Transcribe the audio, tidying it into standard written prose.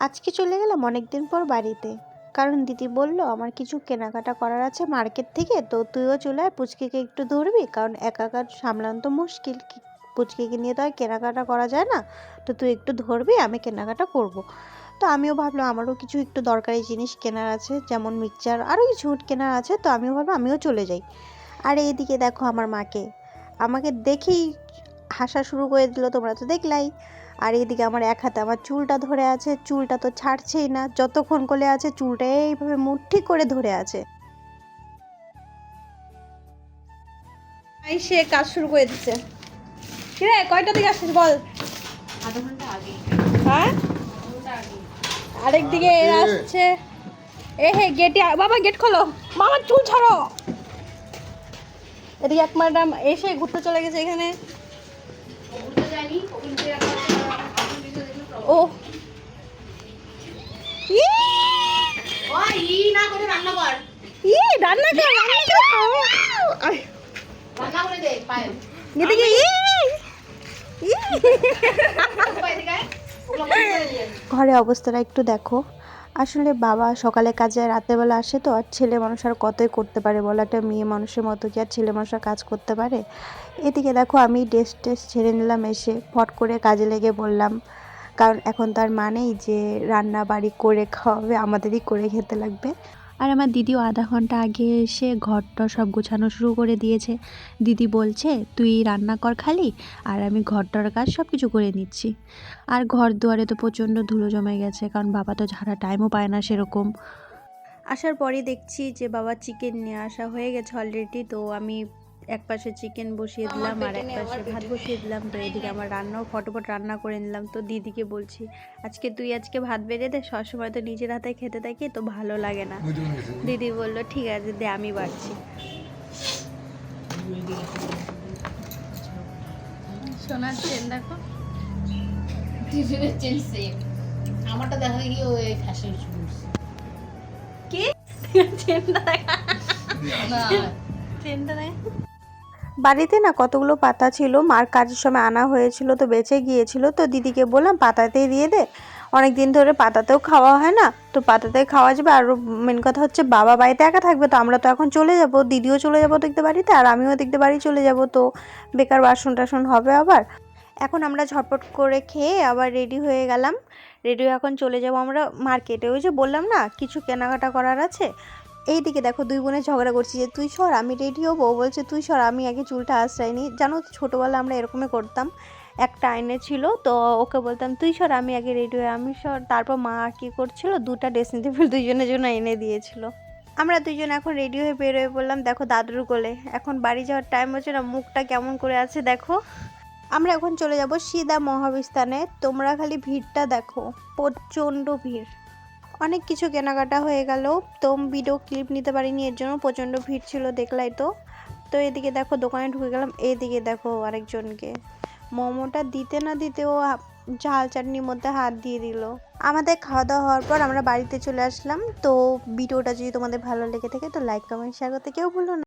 আজকে চলে গেলাম অনেকদিন পর বাড়িতে, কারণ দিদি বলল আমার কিছু কেনাকাটা করার আছে মার্কেট থেকে, তো তুইও চলে আয়, পুচকিকে একটু ধরবি, কারণ একা একা সামলানো তো মুশকিল, পুচকিকে নিয়ে তো আর কেনাকাটা করা যায় না, তো তুই একটু ধরবি, আমি কেনাকাটা করব। তো আমিও ভাবলাম আমারও কিছু একটু দরকারি জিনিস কেনার আছে, যেমন মিক্সচার আরও কিছু কেনার আছে, তো আমিও ভাবলাম আমিও চলে যাই। আর এইদিকে দেখো আমার মাকে, আমাকে দেখেই হাসা শুরু করে দিল, তোমরা তো দেখলাই। আর এইদিকে আমার এক হাতে আমার চুলটা ধরে আছে, চুলটা তো ছাড়ছেই না, যতক্ষণ কোলে আছে চুলটা এইভাবে মুঠি করে ধরে আছে। সে কাজ শুরু করে দিচ্ছে। কিরে কয়টা দিকে আসছিস বল? আধা ঘন্টা আগে। হ্যাঁ আরেকদিকে এরা আসছে। এ হে গেটে বাবা, গেট খোলো, মামার চুল ছাড়ো। এদিকে এক ম্যাডাম এসে ঘুরতে চলে গেছে এখানে। ও ঘরে অবস্থাটা একটু দেখো। আসলে বাবা সকালে কাজে রাতের বেলা আসে, তো আর ছেলে মানুষ আর কতই করতে পারে বলো, একটা মেয়ে মানুষের মতো কি আর ছেলে মানুষরা কাজ করতে পারে। এদিকে দেখো আমি ড্রেস ছেড়ে নিলাম, এসে ফট করে কাজে লেগে বললাম, কারণ এখন তার মানেই যে রান্না বাড়ি করে খাওয়াবে, আমাদেরই করে খেতে লাগবে। আর আমার দিদিও আধা ঘন্টা আগে এসে ঘরটা সব গোছানো শুরু করে দিয়েছে। দিদি বলছে তুই রান্না কর খালি, আর আমি ঘরটার কাজ সব কিছু করে নিচ্ছি। আর ঘর দুয়ারে তো প্রচণ্ড ধুলো জমে গেছে, কারণ বাবা তো ঝাড়া টাইমও পায় না সেরকম। আসার পরই দেখছি যে বাবা চিকেন নিয়ে আসা হয়ে গেছে অলরেডি, তো আমি এক পাশে চিকেন বসিয়ে দিলাম আর এক পাশে ভাত বসিয়ে দিলাম। তো এদিকে আমার রান্নাও ফটোফট রান্না করে নিলাম। তো দিদিকে বলছি আজকে ভাত বেড়ে দে, সবসময় তো নিজের হাতে খেতে থাকি তো ভালো লাগে না। দিদি বললো ঠিক আছে দে, আমি বাড়ছি। সোনার চেন দেখো, চেন সেম, আমারটা দেখা গিয়ে ওই ফ্যাশন কি চেনটা দেখা না, চেনটা দেখা। বাড়িতে না কতগুলো পাতা ছিল, মার কাজের সময় আনা হয়েছিল, তো বেঁচে গিয়েছিল, তো দিদিকে বললাম পাতাতেই দিয়ে দে, অনেক দিন ধরে পাতাতেও খাওয়া হয় না, তো পাতাতে খাওয়া যাবে। আর মেন কথা হচ্ছে বাবা বাড়িতে একা থাকবে, তো আমরা তো এখন চলে যাব, দিদিও চলে যাব দেখতে বাড়িতে, আর আমিও দেখতে বাড়ি চলে যাব, তো বেকার বাসন টাসন হবে আবার। এখন আমরা ঝটপট করে খেয়ে আবার রেডি হয়ে গেলাম। রেডি হয়ে এখন চলে যাব আমরা মার্কেটে, ওই যে বললাম না কিছু কেনাকাটা করার আছে। এইদিকে দেখো দুই বোনে ঝগড়া করছি যে তুই সর আমি রেডি হবো, বলছে তুই সর আমি আগে চুলটা আশ্রাইনি। জানো ছোটোবেলা আমরা এরকমই করতাম, একটা আয়নে ছিল, তো ওকে বলতাম তুই সর আমি আগে রেডি হয়ে আমি সর, তারপর মা কী করছিল দুটা ড্রেসিং টেবিল দুইজনের জন্য এনে দিয়েছিল। আমরা দুইজন এখন রেডি হয়ে বের হয়ে পড়লাম, দেখো দাদুর কোলে। এখন বাড়ি যাওয়ার টাইম হচ্ছে না, মুখটা কেমন করে আছে দেখো। আমরা এখন চলে যাব সিধা মহাবিস্তানে, তোমরা খালি ভিড়টা দেখো, প্রচণ্ড ভিড়। অনেক কিছু কেনাকাটা হয়ে গেল, তো ভিডিও ক্লিপ নিতে পারিনি, এর জন্য প্রচণ্ড ভিড় ছিল দেখলাই তো। তো এদিকে দেখো দোকানে ঢুকে গেলাম, এদিকে দেখো আরেকজনকে মোমোটা দিতে না দিতেও ঝাল চাটনির মধ্যে হাত দিয়ে দিল। আমাদের খাওয়া দাওয়া হওয়ার পর আমরা বাড়িতে চলে আসলাম। তো ভিডিওটা যদি তোমাদের ভালো লেগে থাকে তো লাইক কমেন্ট শেয়ার করতে কেউ ভুলো না।